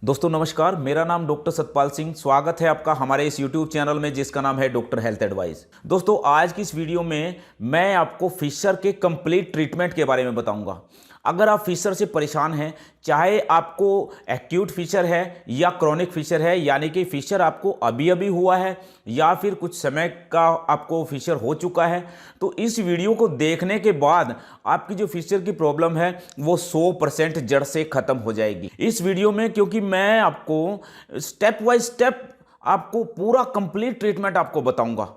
दोस्तों नमस्कार, मेरा नाम डॉक्टर सतपाल सिंह। स्वागत है आपका हमारे इस YouTube चैनल में जिसका नाम है डॉक्टर हेल्थ एडवाइस। दोस्तों आज की इस वीडियो में मैं आपको फिशर के कंप्लीट ट्रीटमेंट के बारे में बताऊंगा। अगर आप फिशर से परेशान हैं, चाहे आपको एक्यूट फिशर है या क्रॉनिक फिशर है, यानी कि फिशर आपको अभी अभी हुआ है या फिर कुछ समय का आपको फिशर हो चुका है, तो इस वीडियो को देखने के बाद आपकी जो फिशर की प्रॉब्लम है वो 100% जड़ से खत्म हो जाएगी इस वीडियो में, क्योंकि मैं आपको स्टेप बाय स्टेप आपको पूरा कंप्लीट ट्रीटमेंट आपको बताऊंगा।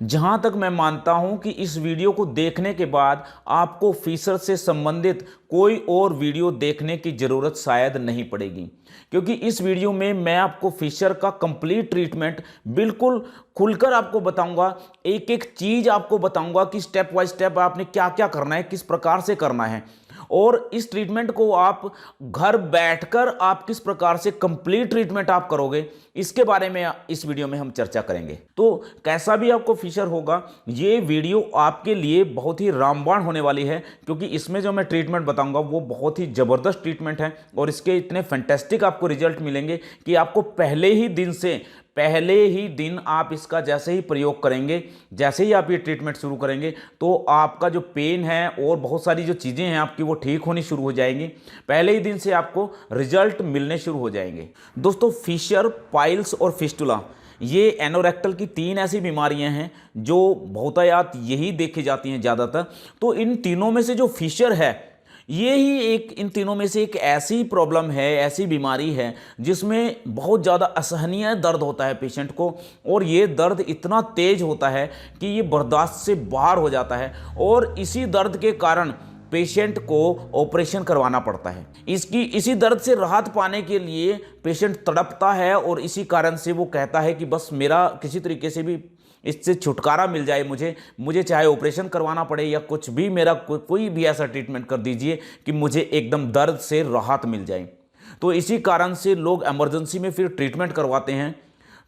जहां तक मैं मानता हूं कि इस वीडियो को देखने के बाद आपको फिशर से संबंधित कोई और वीडियो देखने की जरूरत शायद नहीं पड़ेगी, क्योंकि इस वीडियो में मैं आपको फिशर का कंप्लीट ट्रीटमेंट बिल्कुल खुलकर आपको बताऊंगा। एक एक चीज आपको बताऊंगा कि स्टेप बाय स्टेप आपने क्या क्या करना है, किस प्रकार से करना है, और इस ट्रीटमेंट को आप घर बैठकर आप किस प्रकार से कंप्लीट ट्रीटमेंट आप करोगे, इसके बारे में इस वीडियो में हम चर्चा करेंगे। तो कैसा भी आपको फिशर होगा, ये वीडियो आपके लिए बहुत ही रामबाण होने वाली है, क्योंकि इसमें जो मैं ट्रीटमेंट बताऊंगा वो बहुत ही ज़बरदस्त ट्रीटमेंट है और इसके इतने फैंटास्टिक आपको रिजल्ट मिलेंगे कि आपको पहले ही दिन आप इसका जैसे ही प्रयोग करेंगे, जैसे ही आप ये ट्रीटमेंट शुरू करेंगे, तो आपका जो पेन है और बहुत सारी जो चीज़ें हैं आपकी वो ठीक होनी शुरू हो जाएंगी। पहले ही दिन से आपको रिजल्ट मिलने शुरू हो जाएंगे। दोस्तों फिशर, पाइल्स और फिस्टुला, ये एनोरेक्टल की 3 ऐसी बीमारियां हैं जो बहुतायत यही देखी जाती हैं ज़्यादातर। तो इन तीनों में से जो फिशर है, ये ही इन तीनों में से एक ऐसी प्रॉब्लम है, ऐसी बीमारी है जिसमें बहुत ज़्यादा असहनीय दर्द होता है पेशेंट को, और ये दर्द इतना तेज होता है कि ये बर्दाश्त से बाहर हो जाता है, और इसी दर्द के कारण पेशेंट को ऑपरेशन करवाना पड़ता है। इसी दर्द से राहत पाने के लिए पेशेंट तड़पता है, और इसी कारण से वो कहता है कि बस मेरा किसी तरीके से भी इससे छुटकारा मिल जाए, मुझे चाहे ऑपरेशन करवाना पड़े या कुछ भी, मेरा कोई भी ऐसा ट्रीटमेंट कर दीजिए कि मुझे एकदम दर्द से राहत मिल जाए। तो इसी कारण से लोग इमरजेंसी में फिर ट्रीटमेंट करवाते हैं।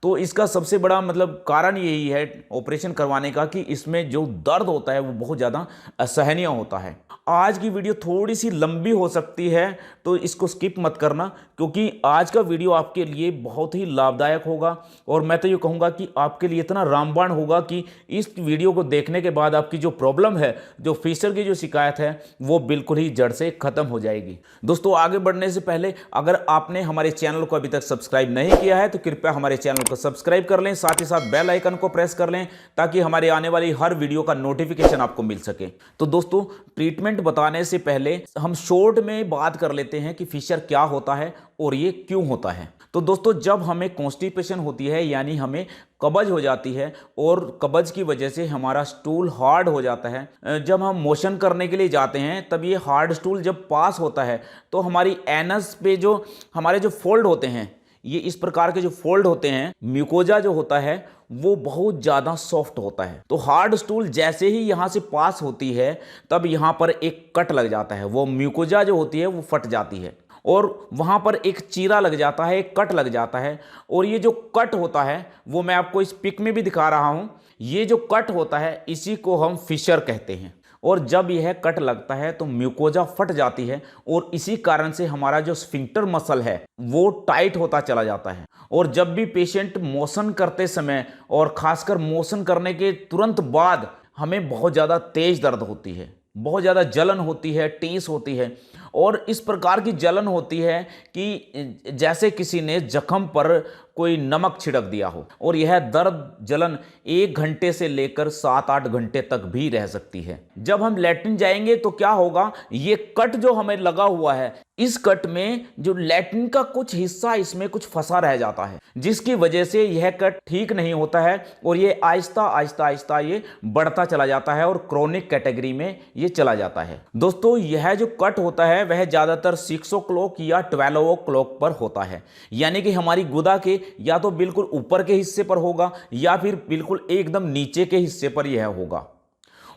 तो इसका सबसे बड़ा कारण यही है ऑपरेशन करवाने का कि इसमें जो दर्द होता है वो बहुत ज़्यादा असहनीय होता है। आज की वीडियो थोड़ी सी लंबी हो सकती है, तो इसको स्किप मत करना, क्योंकि आज का वीडियो आपके लिए बहुत ही लाभदायक होगा, और मैं तो ये कहूँगा कि आपके लिए इतना रामबाण होगा कि इस वीडियो को देखने के बाद आपकी जो प्रॉब्लम है, जो फिशर की जो शिकायत है, वो बिल्कुल ही जड़ से खत्म हो जाएगी। दोस्तों आगे बढ़ने से पहले अगर आपने हमारे चैनल को अभी तक सब्सक्राइब नहीं किया है तो कृपया हमारे चैनल को सब्सक्राइब कर लें, साथ ही साथ बेल आइकन को प्रेस कर लें ताकि हमारे आने वाली हर वीडियो का नोटिफिकेशन आपको मिल सके। तो दोस्तों ट्रीटमेंट बताने से पहले हम शॉर्ट में बात कर लेते हैं कि फिशर क्या होता है और ये क्यों होता है। तो दोस्तों जब हमें कॉन्स्टिपेशन होती है, यानी हमें कब्ज हो जाती है और कब्ज की वजह से हमारा स्टूल हार्ड हो जाता है, जब हम मोशन करने के लिए जाते हैं तब ये हार्ड स्टूल जब पास होता है तो हमारी एनस पे जो हमारे जो फोल्ड होते हैं, ये इस प्रकार के जो फोल्ड होते हैं, म्यूकोजा जो होता है वो बहुत ज़्यादा सॉफ्ट होता है। तो हार्ड स्टूल जैसे ही यहाँ से पास होती है तब यहाँ पर एक कट लग जाता है, वो म्यूकोजा जो होती है वो फट जाती है और वहाँ पर एक चीरा लग जाता है, एक कट लग जाता है। और ये जो कट होता है वो मैं आपको इस पिक में भी दिखा रहा हूँ। ये जो कट होता है इसी को हम फिशर कहते हैं, और जब यह कट लगता है तो म्यूकोजा फट जाती है, और इसी कारण से हमारा जो स्फिंक्टर मसल है वो टाइट होता चला जाता है। और जब भी पेशेंट मोशन करते समय और खासकर मोशन करने के तुरंत बाद हमें बहुत ज़्यादा तेज दर्द होती है, बहुत ज़्यादा जलन होती है, टीस होती है, और इस प्रकार की जलन होती है कि जैसे किसी ने जख्म पर कोई नमक छिड़क दिया हो, और यह दर्द जलन 1 घंटे से लेकर 7-8 घंटे तक भी रह सकती है। जब हम लैट्रिन जाएंगे तो क्या होगा, ये कट जो हमें लगा हुआ है, इस कट में जो लैट्रिन का कुछ हिस्सा इसमें कुछ फंसा रह जाता है, जिसकी वजह से यह कट ठीक नहीं होता है और ये आहिस्ता आहिस्ता ये बढ़ता चला जाता है और क्रोनिक कैटेगरी में ये चला जाता है। दोस्तों यह जो कट होता है वह ज़्यादातर 6 o'clock या 12 o'clock पर होता है, यानी कि हमारी गुदा के या तो बिल्कुल ऊपर के हिस्से पर होगा या फिर बिल्कुल एकदम नीचे के हिस्से पर यह होगा।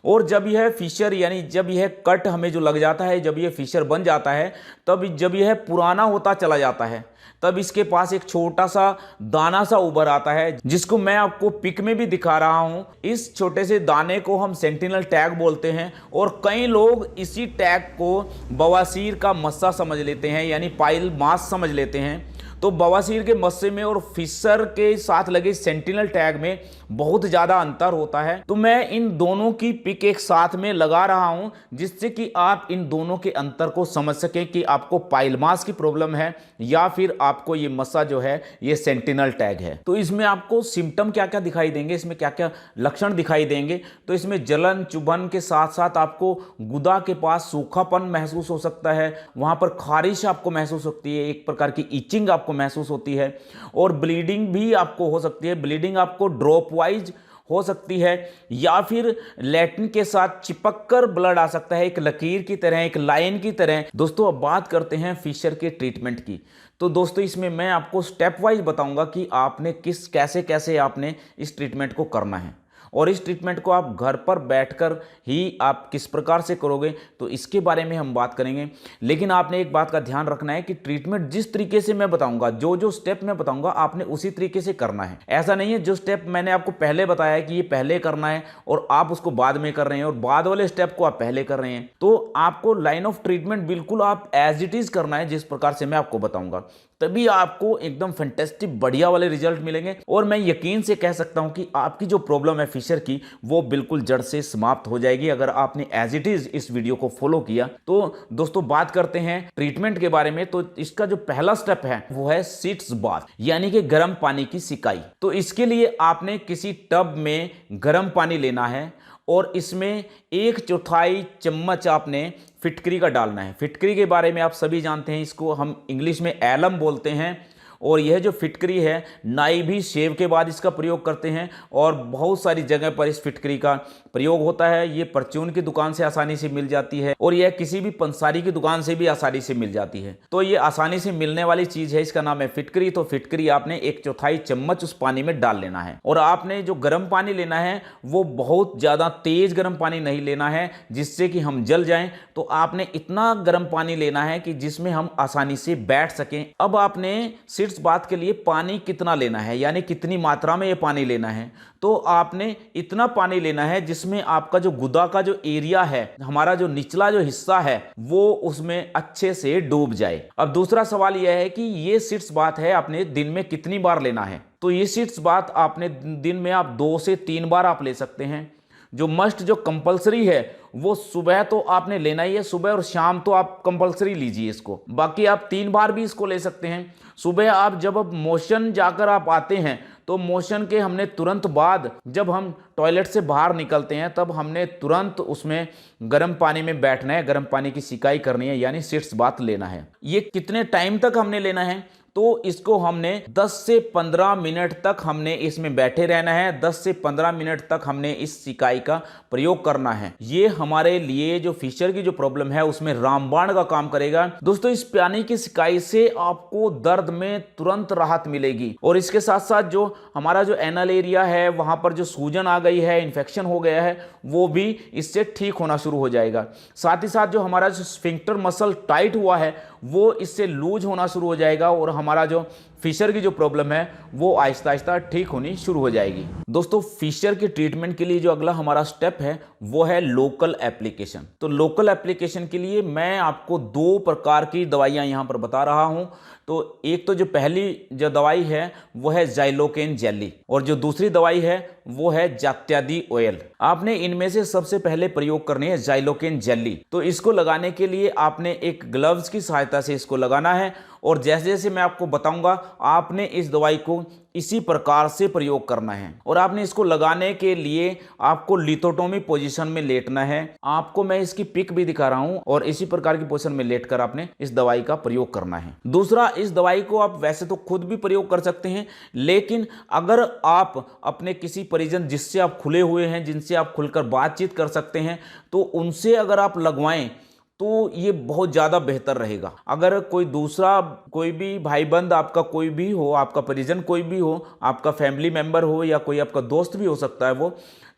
और जब यह फिशर, यानी जब यह कट हमें जो लग जाता है, जब यह फिशर बन जाता है, तब जब यह पुराना होता चला जाता है तब इसके पास एक छोटा सा दाना सा उभर आता है, जिसको मैं आपको पिक में भी दिखा रहा हूं। इस छोटे से दाने को हम सेंटिनल टैग बोलते हैं, और कई लोग इसी टैग को बवासीर का मस्सा समझ लेते हैं, यानी पाइल मास समझ लेते हैं। तो बवासीर के मस्से में और फिशर के साथ लगे सेंटिनल टैग में बहुत ज़्यादा अंतर होता है। तो मैं इन दोनों की पिक एक साथ में लगा रहा हूं जिससे कि आप इन दोनों के अंतर को समझ सकें कि आपको पाइल मास की प्रॉब्लम है या फिर आपको ये मस्सा जो है ये सेंटिनल टैग है। तो इसमें आपको सिम्टम क्या क्या दिखाई देंगे, इसमें क्या क्या लक्षण दिखाई देंगे। तो इसमें जलन चुभन के साथ साथ आपको गुदा के पास सूखापन महसूस हो सकता है, वहां पर खारिश आपको महसूस होती है, एक प्रकार की इचिंग आपको महसूस होती है और ब्लीडिंग भी आपको हो सकती है। ब्लीडिंग आपको ड्रॉप वाइज हो सकती है या फिर लैटिन के साथ चिपक कर ब्लड आ सकता है, एक लकीर की तरह, एक लाइन की तरह। दोस्तों अब बात करते हैं फिशर के ट्रीटमेंट की। तो दोस्तों इसमें मैं आपको स्टेप वाइज बताऊंगा कि आपने कैसे कैसे आपने इस ट्रीटमेंट को करना है और इस ट्रीटमेंट को आप घर पर बैठकर ही आप किस प्रकार से करोगे तो इसके बारे में हम बात करेंगे। लेकिन आपने एक बात का ध्यान रखना है कि ट्रीटमेंट जिस तरीके से मैं बताऊंगा, जो जो स्टेप मैं बताऊंगा आपने उसी तरीके से करना है। ऐसा नहीं है जो स्टेप मैंने आपको पहले बताया है कि ये पहले करना है और आप उसको बाद में कर रहे हैं और बाद वाले स्टेप को आप पहले कर रहे हैं। तो आपको लाइन ऑफ ट्रीटमेंट बिल्कुल आप एज इट इज करना है जिस प्रकार से मैं आपको बताऊंगा, तभी आपको एकदम फैंटास्टिक बढ़िया वाले रिजल्ट मिलेंगे। और मैं यकीन से कह सकता हूं कि आपकी जो प्रॉब्लम है फिशर की वो बिल्कुल जड़ से समाप्त हो जाएगी अगर आपने एज इट इज इस वीडियो को फॉलो किया। तो दोस्तों बात करते हैं ट्रीटमेंट के बारे में। तो इसका जो पहला स्टेप है वो है सिट्स बाथ, यानी कि गर्म पानी की सिकाई। तो इसके लिए आपने किसी टब में गर्म पानी लेना है और इसमें 1/4 चम्मच आपने फिटकरी का डालना है। फिटकरी के बारे में आप सभी जानते हैं, इसको हम इंग्लिश में एलम बोलते हैं। और यह जो फिटकरी है नाई भी शेव के बाद इसका प्रयोग करते हैं और बहुत सारी जगह पर इस फिटकरी का प्रयोग होता है। ये परचून की दुकान से आसानी से मिल जाती है और यह किसी भी पंसारी की दुकान से भी आसानी से मिल जाती है। तो ये आसानी से मिलने वाली चीज है, इसका नाम है फिटकरी। तो फिटकरी आपने 1/4 चम्मच उस पानी में डाल लेना है और आपने जो गर्म पानी लेना है वो बहुत ज्यादा तेज गर्म पानी नहीं लेना है जिससे कि हम जल जाएं। तो आपने इतना गर्म पानी लेना है कि जिसमें हम आसानी से बैठ सकें। अब आपने सिर्फ बात के लिए पानी कितना लेना है, यानी कितनी मात्रा में ये पानी लेना है। तो आपने इतना पानी लेना है जिसमें आपका जो गुदा का जो एरिया है, हमारा जो निचला जो हिस्सा है वो उसमें अच्छे से डूब जाए। अब दूसरा सवाल यह है कि ये सिट्स बात है आपने दिन में कितनी बार लेना है। तो ये सिट्स बात आपने दिन में आप 2 से 3 बार आप ले सकते हैं। जो मस्ट जो कंपलसरी है वो सुबह तो आपने लेना ही है, सुबह और शाम तो आप कंपलसरी लीजिए इसको। बाकी आप 3 बार भी इसको ले सकते हैं। सुबह आप जब अब मोशन जाकर आप आते हैं तो मोशन के हमने तुरंत बाद जब हम टॉयलेट से बाहर निकलते हैं तब हमने तुरंत उसमें गर्म पानी में बैठना है, गर्म पानी की सिकाई करनी है, यानी सिट्स बाथ लेना है। ये कितने टाइम तक हमने लेना है तो इसको हमने 10 से 15 मिनट तक हमने इसमें बैठे रहना है। 10 से 15 मिनट तक हमने इस सिकाई का प्रयोग करना है। ये हमारे लिए जो फिशर की जो प्रॉब्लम है उसमें रामबाण का काम करेगा। दोस्तों इस पानी की सिकाई से आपको दर्द में तुरंत राहत मिलेगी और इसके साथ साथ जो हमारा जो एनल एरिया है वहां पर जो सूजन आ गई है, इन्फेक्शन हो गया है, वो भी इससे ठीक होना शुरू हो जाएगा। साथ ही साथ जो हमारा जो स्फिंक्टर मसल टाइट हुआ है वो इससे लूज होना शुरू हो जाएगा और हमारा जो फिशर की जो प्रॉब्लम है वो आहिस्ता आहिस्ता ठीक होनी शुरू हो जाएगी। दोस्तों फिशर के ट्रीटमेंट के लिए जो अगला हमारा स्टेप है वो है लोकल एप्लीकेशन। तो लोकल एप्लीकेशन के लिए मैं आपको 2 प्रकार की दवाइयां यहां पर बता रहा हूं। तो एक तो जो पहली जो दवाई है वो है ज़ाइलोकेन जेली और जो दूसरी दवाई है वो है जात्यादी ऑयल। आपने इनमें से सबसे पहले प्रयोग करनी है ज़ाइलोकेन जेली। तो इसको लगाने के लिए आपने एक ग्लव्स की सहायता से इसको लगाना है और जैसे जैसे मैं आपको बताऊंगा आपने इस दवाई को इसी प्रकार से प्रयोग करना है। और आपने इसको लगाने के लिए आपको लिथोटोमी पोजीशन में लेटना है। आपको मैं इसकी पिक भी दिखा रहा हूं और इसी प्रकार की पोजीशन में लेटकर आपने इस दवाई का प्रयोग करना है। दूसरा, इस दवाई को आप वैसे तो खुद भी प्रयोग कर सकते हैं, लेकिन अगर आप अपने किसी परिजन जिससे आप खुले हुए हैं, जिनसे आप खुलकर बातचीत कर सकते हैं, तो उनसे अगर आप लगवाएं तो ये बहुत ज़्यादा बेहतर रहेगा। अगर कोई दूसरा कोई भी भाई बंद आपका कोई भी हो, आपका परिजन कोई भी हो, आपका फैमिली मेंबर हो या कोई आपका दोस्त भी हो सकता है वो,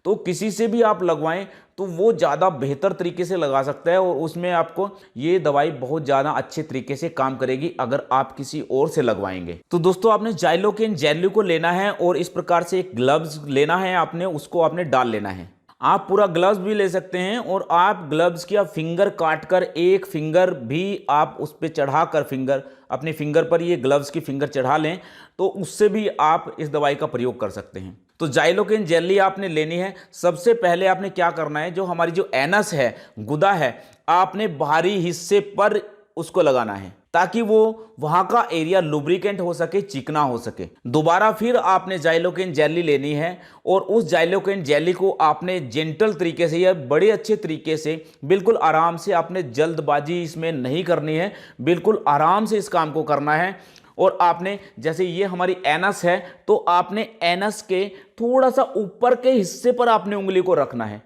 तो किसी से भी आप लगवाएं तो वो ज़्यादा बेहतर तरीके से लगा सकता है और उसमें आपको ये दवाई बहुत ज़्यादा अच्छे तरीके से काम करेगी अगर आप किसी और से लगवाएंगे। तो दोस्तों आपने ज़ाइलोकेन जेली को लेना है और इस प्रकार से एक ग्लव्स लेना है, आपने उसको आपने डाल लेना है। आप पूरा ग्लव्स भी ले सकते हैं और आप ग्लव्स की आप फिंगर काट कर एक फिंगर भी आप उस पर चढ़ा कर अपने फिंगर पर ये ग्लव्स की फिंगर चढ़ा लें तो उससे भी आप इस दवाई का प्रयोग कर सकते हैं। तो जाइलोकेन जेली आपने लेनी है। सबसे पहले आपने क्या करना है, जो हमारी जो एनस है, गुदा है, आपने बाहरी हिस्से पर उसको लगाना है ताकि वो वहां का एरिया लुब्रिकेंट हो सके, चिकना हो सके। दोबारा फिर आपने जाइलोकेन जेली लेनी है और उस जाइलोकेन जेली को आपने जेंटल तरीके से या बड़े अच्छे तरीके से, बिल्कुल आराम से, आपने जल्दबाजी इसमें नहीं करनी है, बिल्कुल आराम से इस काम को करना है। और आपने, जैसे ये हमारी एनस है, तो आपने एनस के थोड़ा सा ऊपर के हिस्से पर आपने उंगली को रखना है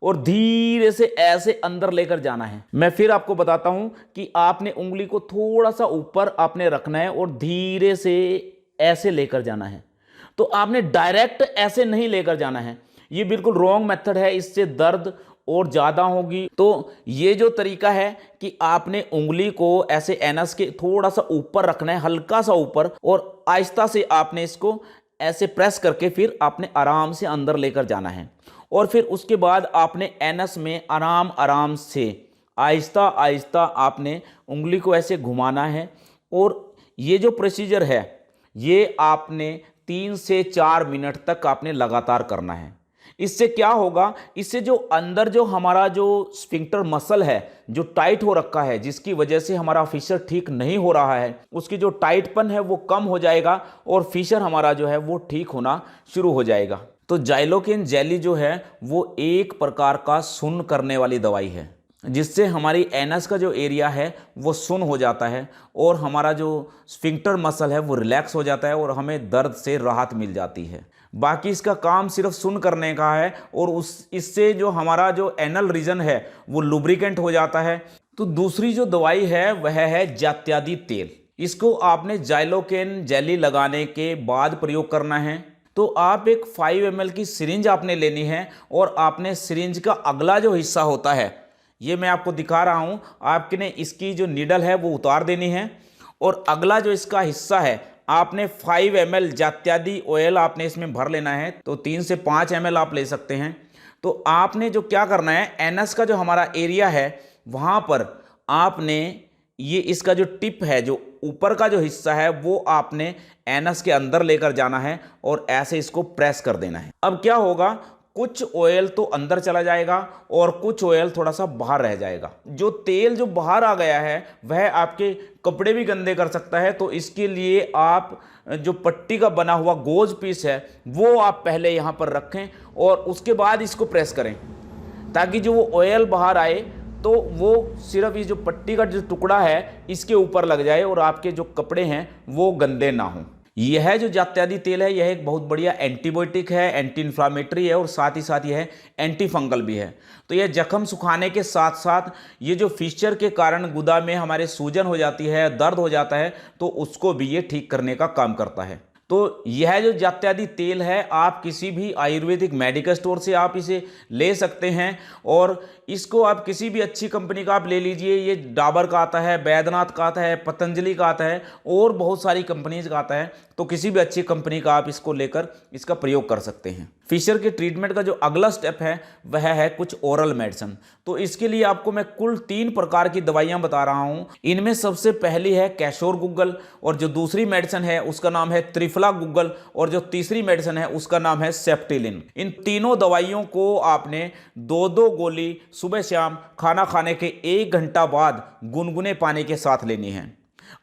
और धीरे से ऐसे अंदर लेकर जाना है। मैं फिर आपको बताता हूं कि आपने उंगली को थोड़ा सा ऊपर आपने रखना है और धीरे से ऐसे लेकर जाना है। तो आपने डायरेक्ट ऐसे नहीं लेकर जाना है, ये बिल्कुल रॉन्ग मेथड है, इससे दर्द और ज़्यादा होगी। तो ये जो तरीका है कि आपने उंगली को ऐसे एनस के थोड़ा सा ऊपर रखना है, हल्का सा ऊपर, और आहिस्ता से आपने इसको ऐसे प्रेस करके फिर आपने आराम से अंदर लेकर जाना है। और फिर उसके बाद आपने एनस में आराम आराम से आहिस्ता आहिस्ता आपने उंगली को ऐसे घुमाना है। और ये जो प्रोसीजर है ये आपने 3 से 4 मिनट तक आपने लगातार करना है। इससे क्या होगा, इससे जो अंदर जो हमारा जो स्फिंक्टर मसल है जो टाइट हो रखा है, जिसकी वजह से हमारा फिशर ठीक नहीं हो रहा है, उसकी जो टाइटपन है वो कम हो जाएगा और फिशर हमारा जो है वो ठीक होना शुरू हो जाएगा। तो जाइलोकेन जेली जो है वो एक प्रकार का सुन्न करने वाली दवाई है, जिससे हमारी एनस का जो एरिया है वो सुन्न हो जाता है और हमारा जो स्फिंक्टर मसल है वो रिलैक्स हो जाता है और हमें दर्द से राहत मिल जाती है। बाकी इसका काम सिर्फ सुन्न करने का है और इससे जो हमारा जो एनल रीजन है वो लुब्रिकेंट हो जाता है। तो दूसरी जो दवाई है वह है जात्यादी तेल। इसको आपने जाइलोकेन जेली लगाने के बाद प्रयोग करना है। तो आप एक 5 ml की सिरिंज आपने लेनी है और आपने सिरिंज का अगला जो हिस्सा होता है, ये मैं आपको दिखा रहा हूँ, आपने इसकी जो नीडल है वो उतार देनी है और अगला जो इसका हिस्सा है आपने 5 ml जात्यादी ऑयल आपने इसमें भर लेना है। तो 3 से 5 ml आप ले सकते हैं। तो आपने जो क्या करना है, एनस का जो हमारा एरिया है वहाँ पर आपने ये इसका जो टिप है, जो ऊपर का जो हिस्सा है, वो आपने एनस के अंदर लेकर जाना है और ऐसे इसको प्रेस कर देना है। अब क्या होगा, कुछ ऑयल तो अंदर चला जाएगा और कुछ ऑयल थोड़ा सा बाहर रह जाएगा। जो तेल जो बाहर आ गया है वह आपके कपड़े भी गंदे कर सकता है। तो इसके लिए आप जो पट्टी का बना हुआ गोज पीस है वो आप पहले यहाँ पर रखें और उसके बाद इसको प्रेस करें, ताकि जो वो ऑयल बाहर आए तो वो सिर्फ ये जो पट्टी का जो टुकड़ा है इसके ऊपर लग जाए और आपके जो कपड़े हैं वो गंदे ना हों। यह जो जात्यादी तेल है यह एक बहुत बढ़िया एंटीबायोटिक है, एंटी इन्फ्लामेटरी है और साथ ही साथ यह एंटी फंगल भी है। तो यह जख्म सुखाने के साथ साथ ये जो फिशर के कारण गुदा में हमारे सूजन हो जाती है, दर्द हो जाता है, तो उसको भी ये ठीक करने का काम करता है। तो यह जो जात्यादी तेल है आप किसी भी आयुर्वेदिक मेडिकल स्टोर से आप इसे ले सकते हैं और इसको आप किसी भी अच्छी कंपनी का आप ले लीजिए। ये डाबर का आता है, बैद्यनाथ का आता है, पतंजलि का आता है और बहुत सारी कंपनीज का आता है। तो किसी भी अच्छी कंपनी का आप इसको लेकर इसका प्रयोग कर सकते हैं। फिशर के ट्रीटमेंट का जो अगला स्टेप है वह है कुछ ओरल मेडिसिन। तो इसके लिए आपको मैं कुल 3 प्रकार की दवाइयां बता रहा हूं। इनमें सबसे पहली है कैशोर गुग्गल और जो दूसरी मेडिसिन है उसका नाम है त्रिफला गुग्गल और जो तीसरी मेडिसिन है उसका नाम है सेप्टिलिन। इन तीनों दवाइयों को आपने 2-2 गोली सुबह शाम खाना खाने के 1 घंटा बाद गुनगुने पानी के साथ लेनी है।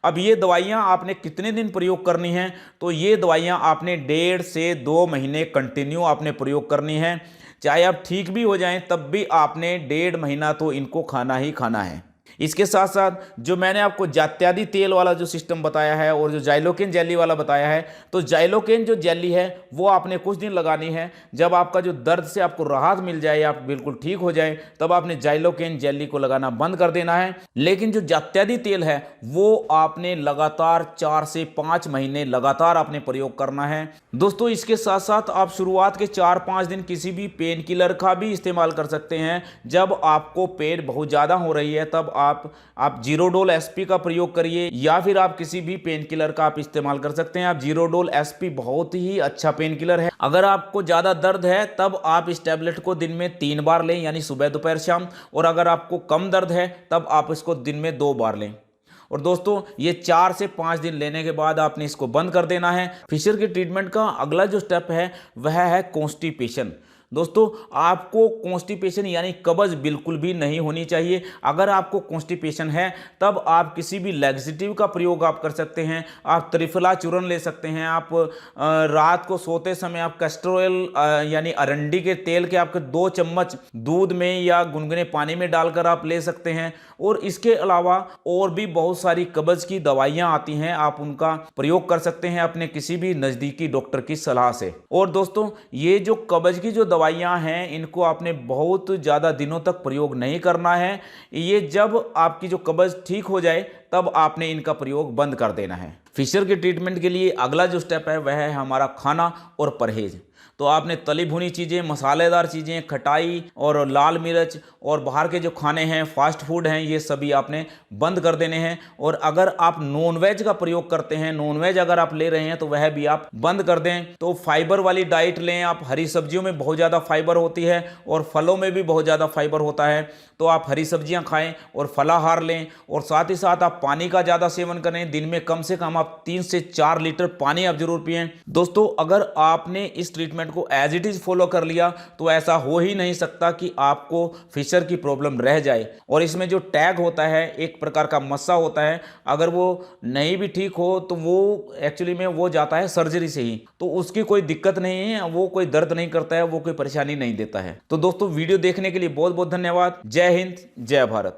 अब ये दवाइयाँ आपने कितने दिन प्रयोग करनी है, तो ये दवाइयाँ आपने 1.5 से 2 महीने कंटिन्यू आपने प्रयोग करनी है। चाहे आप ठीक भी हो जाएं तब भी आपने 1.5 महीना तो इनको खाना ही खाना है। इसके साथ साथ जो मैंने आपको जात्यादी तेल वाला जो सिस्टम बताया है और जो जाइलोकेन जेली वाला बताया है, तो जाइलोकेन जो जेली है वो आपने कुछ दिन लगानी है। जब आपका जो दर्द से आपको राहत मिल जाए, आप बिल्कुल ठीक हो जाए, तब आपने जाइलोकेन जेली को लगाना बंद कर देना है। लेकिन जो जात्यादी तेल है वो आपने लगातार 4 से 5 महीने लगातार आपने प्रयोग करना है। दोस्तों इसके साथ साथ आप शुरुआत के 4-5 दिन किसी भी पेन किलर का भी इस्तेमाल कर सकते हैं। जब आपको पेन बहुत ज़्यादा हो रही है तब आप जीरोडोल एसपी का प्रयोग करिए, या फिर आप किसी भी पेन किलर का आप इस्तेमाल कर सकते हैं। आप जीरोडोल एसपी बहुत ही अच्छा पेन किलर है। अगर आपको ज़्यादा दर्द है तब आप इस टैबलेट को दिन में 3 बार लें, यानी सुबह दोपहर शाम। और अगर आपको कम दर्द है तब आप इसको दिन में 2 बार लें। और दोस्तों ये 4 से 5 दिन लेने के बाद आपने इसको बंद कर देना है। फिशर की ट्रीटमेंट का अगला जो स्टेप है वह है कॉन्स्टिपेशन। दोस्तों आपको कॉन्स्टिपेशन यानी कब्ज बिल्कुल भी नहीं होनी चाहिए। अगर आपको कॉन्स्टिपेशन है तब आप किसी भी लैक्सेटिव का प्रयोग आप कर सकते हैं। आप त्रिफला चूर्ण ले सकते हैं। आप रात को सोते समय आप कैस्टर ऑयल यानी अरंडी के तेल के आपके 2 चम्मच दूध में या गुनगुने पानी में डालकर आप ले सकते हैं। और इसके अलावा और भी बहुत सारी कब्ज की दवाइयां आती हैं, आप उनका प्रयोग कर सकते हैं अपने किसी भी नज़दीकी डॉक्टर की सलाह से। और दोस्तों ये जो कब्ज की जो दवाइयां हैं इनको आपने बहुत ज़्यादा दिनों तक प्रयोग नहीं करना है। ये जब आपकी जो कब्ज ठीक हो जाए तब आपने इनका प्रयोग बंद कर देना है। फिशर के ट्रीटमेंट के लिए अगला जो स्टेप है वह है हमारा खाना और परहेज। तो आपने तली भुनी चीज़ें, मसालेदार चीज़ें, खटाई और लाल मिर्च और बाहर के जो खाने हैं, फास्ट फूड हैं, ये सभी आपने बंद कर देने हैं। और अगर आप नॉनवेज का प्रयोग करते हैं, नॉनवेज अगर आप ले रहे हैं तो वह भी आप बंद कर दें। तो फाइबर वाली डाइट लें आप। हरी सब्जियों में बहुत ज़्यादा फाइबर होती है और फलों में भी बहुत ज़्यादा फाइबर होता है। तो आप हरी सब्जियां खाएं और फलाहार लें। और साथ ही साथ आप पानी का ज़्यादा सेवन करें। दिन में कम से कम आप 3 से 4 लीटर पानी आप जरूर पिएं। दोस्तों अगर आपने इस ट्रीटमेंट को एज इट इज फॉलो कर लिया तो ऐसा हो ही नहीं सकता कि आपको फिशर की प्रॉब्लम रह जाए। और इसमें जो टैग होता है एक प्रकार का मस्सा होता है, अगर वो नहीं भी ठीक हो तो वो एक्चुअली में वो जाता है सर्जरी से ही, तो उसकी कोई दिक्कत नहीं है, वो कोई दर्द नहीं करता है, वो कोई परेशानी नहीं देता है। तो दोस्तों वीडियो देखने के लिए बहुत बहुत धन्यवाद। जय हिंद, जय भारत।